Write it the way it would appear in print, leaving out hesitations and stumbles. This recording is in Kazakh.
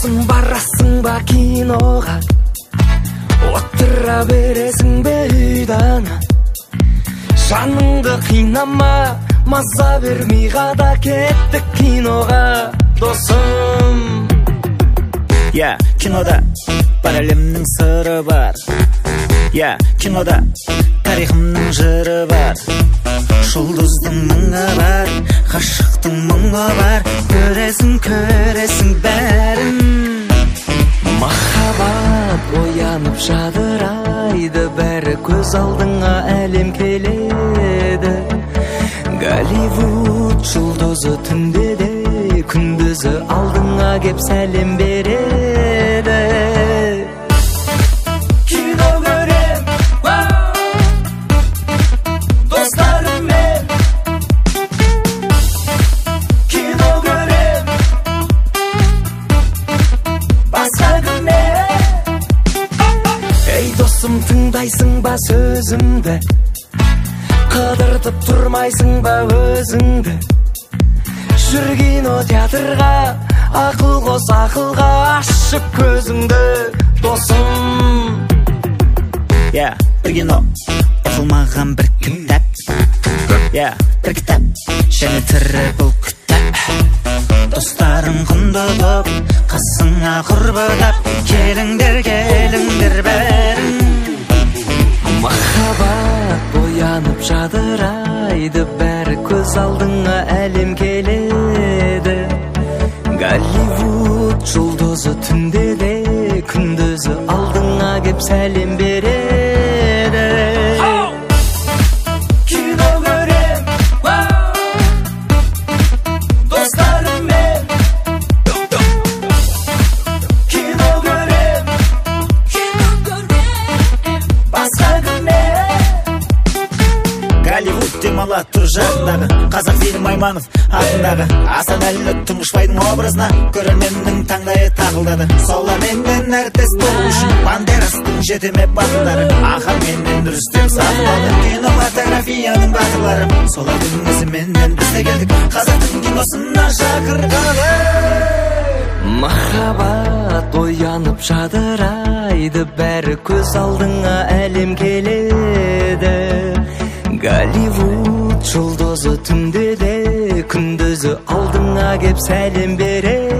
досың барасың ба киноға, отыра бересің бе үйдана, жаныңды қинама, маза бермей қада кеттік киноға, досым. Кинода бар әлемнің сыры бар. Кинода тарихымның жыры бар. Жұлдыздың мұңы бар, ғашықтың мұңы бар. Көресің бәрін. Махаббат оянып жадырайды, бәрі көз алдыңа әлем келеді. Голливуд жұлдызы түнде де, күндізі алдыңа кеп сәлем береді. Кино көрем, достарыммен. Кино көрем, басқа күнмен. Ей досым, тыңдайсың ба сөзімді, қыдыртып тұрмайсың ба өзіңді? Жүр кино театрға, ақыл қос ақылға, ашып көзіңді, досым. Бір кино, оқылмаған бір кітап. Бір кітап, және тірі бұл кітап. Достарың құнды боп, қасыңа құрбылап, келіңдер бәрің. Махаббат боянып жадырайды, бәрі көз алдыңа әлем келеді. Голливуд жұлдызы түнде де, күндізі алдыңа кеп сәлем береді. Кино көрем, достарыммен. Кино көрем, басқа күнмен. Голливуд демала тұр жағындағы, қазақ фильм Айманов атындағы. Асан әлі тұңғышбайдың образына көрерменнің таңдайы тағылдады. Соларменен әртіс болу үшін Бандерастың жетеме батылдары, Аханменен Рүстем сатылады. Кинематографияның батырлары, солардың ізіменен біз де келдік қазақтың киносына шақырғалы. Махаббат оянып жадырайды, бәрі көз алдыңа әлем келеді. Голливуд жұлдызы түнде де, күндізі алдыңа кеп сәлем береді.